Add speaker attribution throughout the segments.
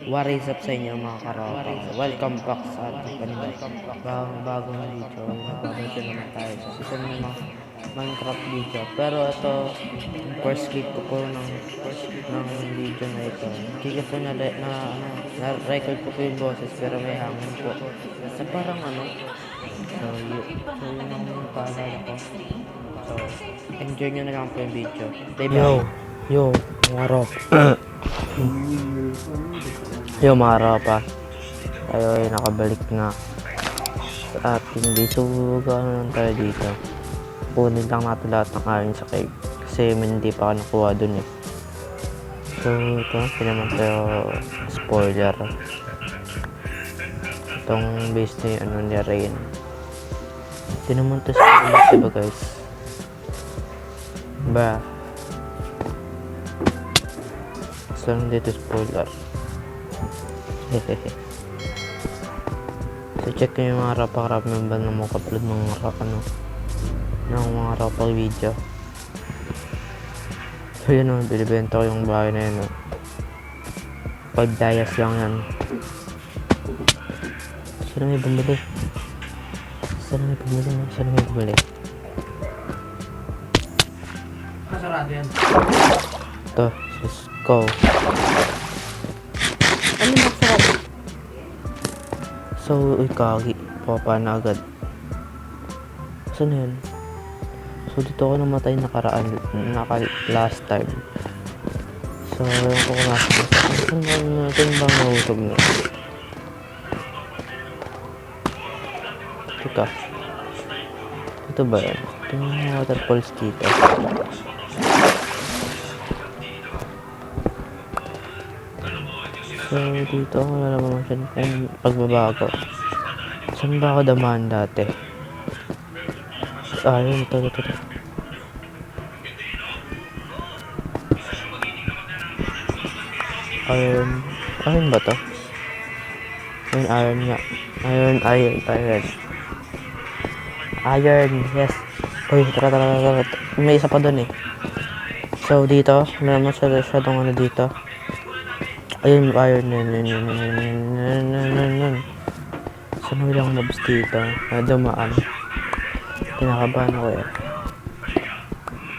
Speaker 1: What is up sa inyo mga karopa? Welcome back sa ating bagong video. Babalik na naman tayo sa isa na namang Minecraft video. Pero ito, first clip ko po ng video na ito. Kika po na-record ko po yung boses pero may hangin po. Sa parang so yun ang paalala ko. So, enjoy nyo na lang po yung video. Yo, marap. Yo mga ropa, tayo ay nakabalik na sa ating bisuga. Ano tayo dito? Kunin lang natin lahat ng iron sa cave kasi hindi pa ako nakuha dun eh. So ito, pinaman tayo spoiler. Itong base na yung ni Rain. Ito naman ito sa ulit, diba guys? Ba? So dito spoiler. So check nyo yung mga rapa-rap member na mag-upload ng mga rapa video. So yun o, binibenta ko yung bahay na yun o. 5 dias lang yan. Sana may bumili.
Speaker 2: Kasarado yan.
Speaker 1: Ito, let's go.
Speaker 2: Ano masarap?
Speaker 1: So, uy kagi, papa na agad. Saan na yun? So, dito ako namatay last time. So, ewan ko kung saan bang nahulog na. Teka. Ito ba yan? Ito yung waterfalls dito. So, dito wala naman siya kung pagbabago. Saan ba ako damaan dati? Yun, ito. Iron ba to? Iron nga. Iron, yes. Uy, tara. May isa pa dun eh. So, dito, wala naman siya dong dito. Ayun, iron yun. Saan mo lang mobs dito? Dumaan. Kinakabahan ako eh.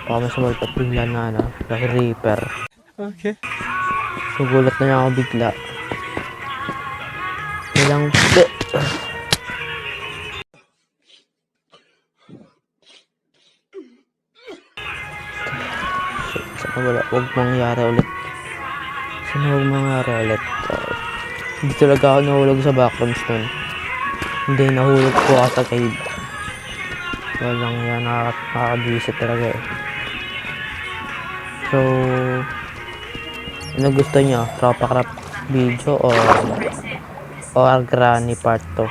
Speaker 1: Baka masamalpat bigla na like Reaper.
Speaker 2: Okay.
Speaker 1: So gulat na lang ako bigla. Ilang Saan wala? Huwag mangyari ulit. Hindi talaga ako nahulog sa backrooms nun. Hindi, nahulog po ako sa cave. Walang yan, nakakabisit talaga eh. So, ano gusto nyo? Tropa craft video or granny part 2?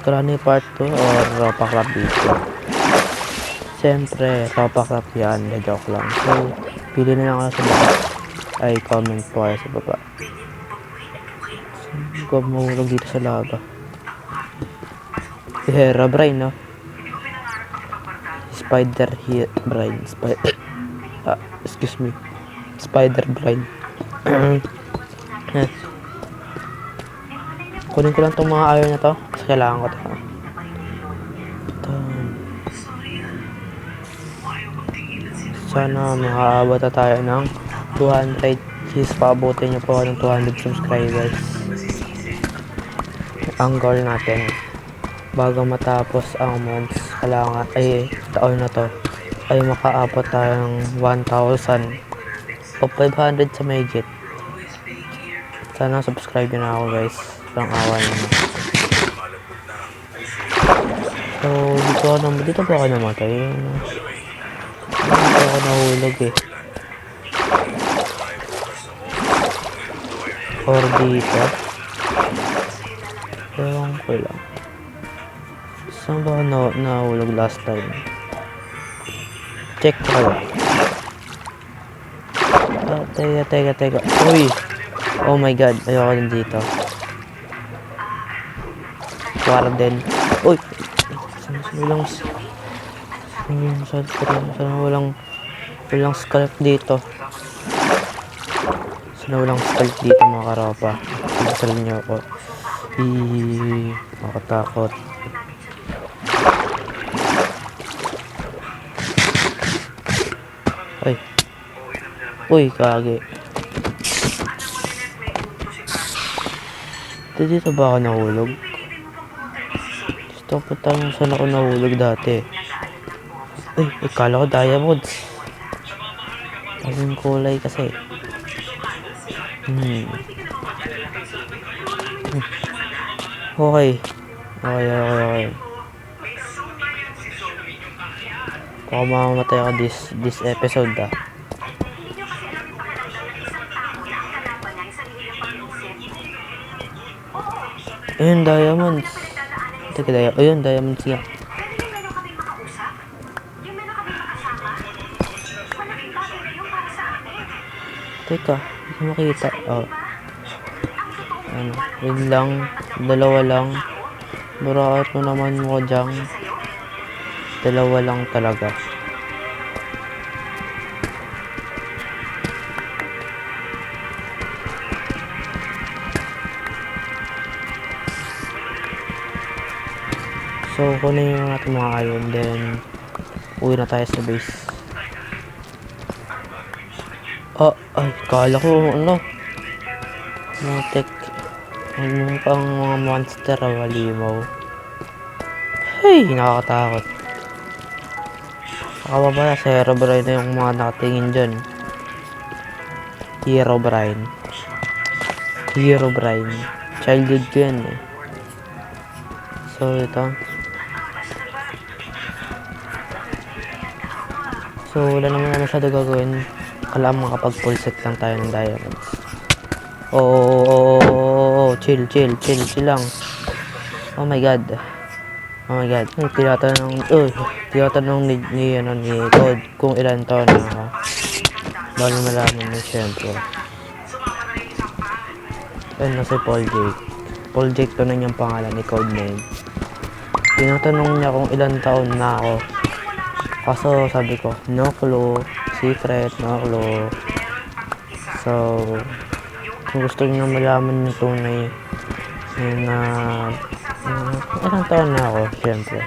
Speaker 1: Granny part 2 or tropa craft video? Siyempre, tropa craft yan, joke lang. So, pili na lang ako sa baba. Ay, comment po kayo sa baba. So, mahulog dito sa lava. Herobrine, no? Spider Brain. Excuse me. Spider Brain. Yes. Kunin ko lang itong mga iron na to. Kasi kailangan ko ito. Sana makaabot na tayo ng 200. Please paabutin niyo po ako ng 200 subscribers. Ang goal natin bago matapos ang months, kailangan taon na to ay makaabot tayo ng 1,000 o 500 sa mahigit. Sana subscribe nyo na ako guys. Parang awa naman. So dito pa ako namatay. Dito ako nahulog eh. Or dito. Ewan ko lang. Saan ba ako nahulog last time? Check ko lang. Teka. Uy! Oh my god, ayoko din dito. Warden. Uy! Sana walang scalp dito. na walang spike dito mga karopa. Pagdasal niyo ako. Makatakot. Ay. Uy, kage. Dito ba ako nahulog? Gusto ko tayo saan ako nahulog dati. Ay, kala ko diamonds. Ang kulay kasi. Okay. Baka mamamatay ako this episode Ayun, diamonds. Teka, ayun, diamonds nga. Teka, hindi ko makita. Yun lang. Dalawa lang. Buraot mo naman mo dyan. Dalawa lang talaga. So, kunin yung natin mga iron. Then, uwi na tayo sa base. Ay, kala ko, Motek. Ano pang mga monster, walimaw. Hey, nakakatakot. Nakababa sa Herobrine na yung mga nakatingin dyan. Herobrine. Childhood ko yan eh. So, ito. So, wala naman na masyado gagawin. Kailangan makapag-full-set lang tayo ng diamonds. Chill lang. Oh my god. Tinatanong ni Code kung ilan taon na ako. Bali malaman mo siyempre. Ayun na si Paul Jake. Paul Jake to na niyang pangalan ni Code name. Tinatanong niya kung ilan taon na ako. Kaso sabi ko, no clue. Secret, no clue. So, kung gusto niyo malaman yung tunay ilang taon na ako, syempre.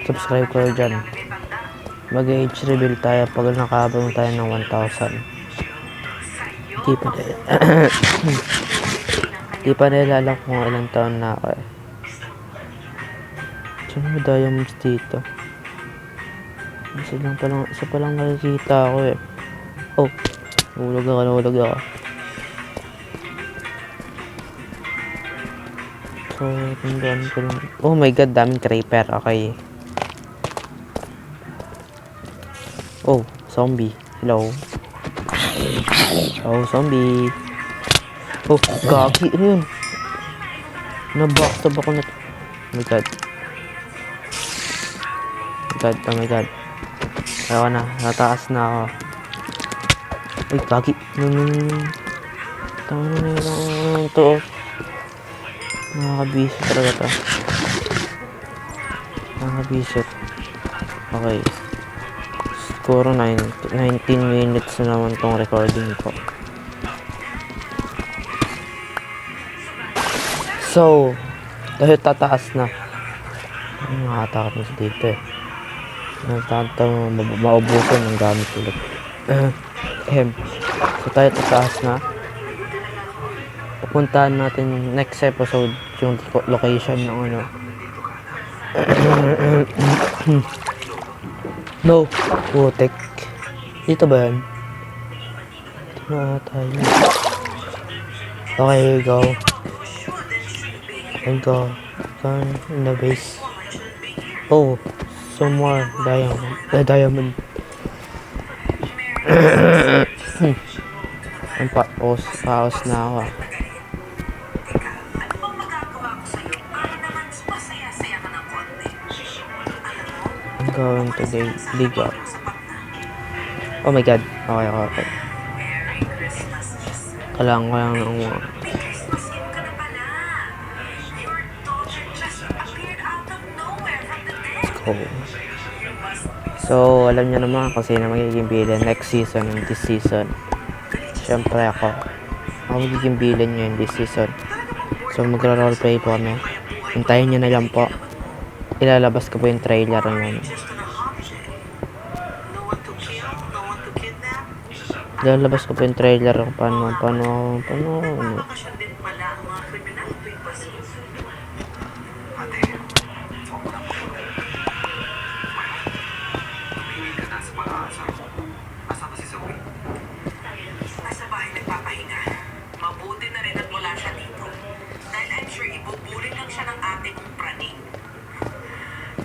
Speaker 1: Subscribe ko dyan. Mag-age reveal tayo pag nakabang tayo ng 1,000. Di pa nilala kung ilang taon na ako eh. Saan mo diamonds dito? Isa pa lang nakikita ako eh. Oh, nahulog ako. So, tandaan ko lang. Oh my god, daming creeper. Okay. Oh, zombie. Hello. Oh, zombie. Oh, gagi. Ano yun? Nabackstab ako na. Oh my god. Oh my god. Ayaw na. Nataas na ako. Ay, gagi. Tama na yun. Ito. Nakakabisit talaga to. Nakakabisit. Okay. Siguro 19 minutes na naman tong recording ko. So, dahil tataas na. Nakakatakot na sa dito eh. Nagtatang maubusan ng gamit ulit. So tayo tataas na. Pupuntahan natin next episode yung location ng ano. No, putek. Dito ba yan? Dito na tayo. Okay, go. And go. Gone in the base. Oh, some more diamond. Ang paos na ako ah. I'm going to dig up. Oh my god. Okay. Kailangan ko lang ng mga. Let's go. So, alam niyo naman kung sino magiging villain next season and this season. syempre ako magiging villain nyo this season. So magra-roleplay po kami. Hintayin nyo na lang po. Ilalabas ko po yung trailer nun. Ilalabas ko po yung trailer kung paano.
Speaker 3: Nasa bahay nagpapahinga. Mabuti na rin at wala siya dito. Dahil I'm sure ibubuli lang siya ng ate kong praning.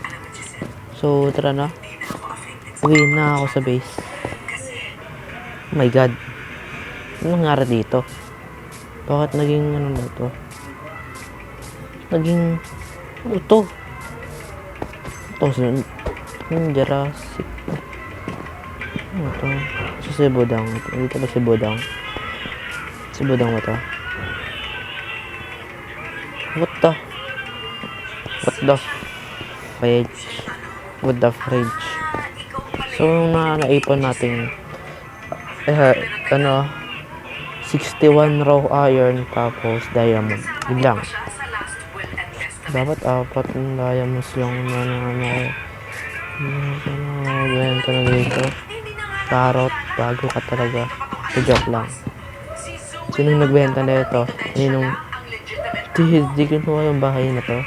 Speaker 3: Alam mo, Giselle,
Speaker 1: So tara na.
Speaker 3: hindi na ako affected sa
Speaker 1: Uwi na ako sa base.
Speaker 3: kasi
Speaker 1: Oh my god. Ano nangyari dito? Bakit naging ano na to? Naging ano to? Jurassic. Ano to? Si Budang. Dito ba si Budang? Si Budang ba to? What the fridge? What the fridge? So, yung naipon natin 61 raw iron tapos diamond. Yun lang.
Speaker 3: siya sa last will and testament.
Speaker 1: Dapat apat ng diamonds lang benta na dito.
Speaker 3: Hindi na nga
Speaker 1: Carrot, bago ka talaga. So, joke lang.
Speaker 3: si Zoe
Speaker 1: Sino yung nagbenta na ito? Ninong,
Speaker 3: ang legitimate
Speaker 1: di kinuha yung bahay na to.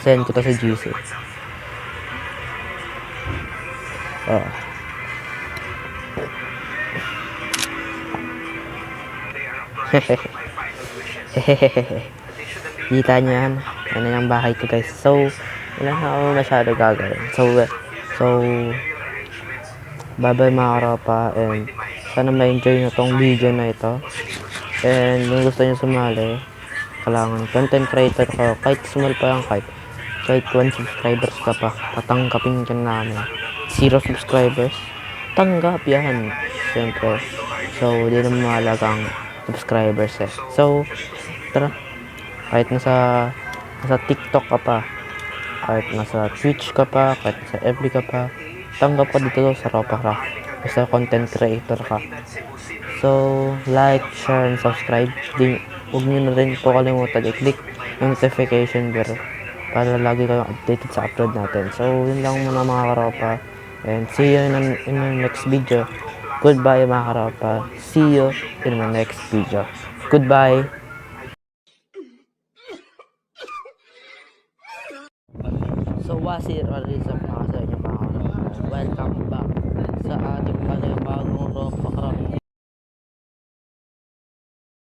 Speaker 1: Send ko to sa GC. Oh. Kita nyo yan. Ano yung bahay ko guys. So, wala na ako masyado gagawin. So, bye bye mga karopa. And sana ma-enjoy nyo tong video na ito. And kung gusto nyo sumali, kailangan content creator ko. Kahit small pa yan, kahit 1 subscribers ka pa, tatanggapin ka namin. 0 subscribers, tanggap yan. Siyempre. So, di naman mahalaga ang subscribers eh. So, tara. Kahit nasa TikTok ka pa, kahit nasa Twitch ka pa, kahit nasa FB ka pa, tanggap ka dito sa Ropacraft. Basta content creator ka. So, like, share, and subscribe. Huwag nyo na rin po kalimutan i-click yung notification bell para lagi kayong updated sa upload natin. So, yun lang muna mga karopa. And see you in the next video. Goodbye mga karopa. See you in the next video. Goodbye. So, what's it? What is up mga sa inyo mga karopa? Welcome back sa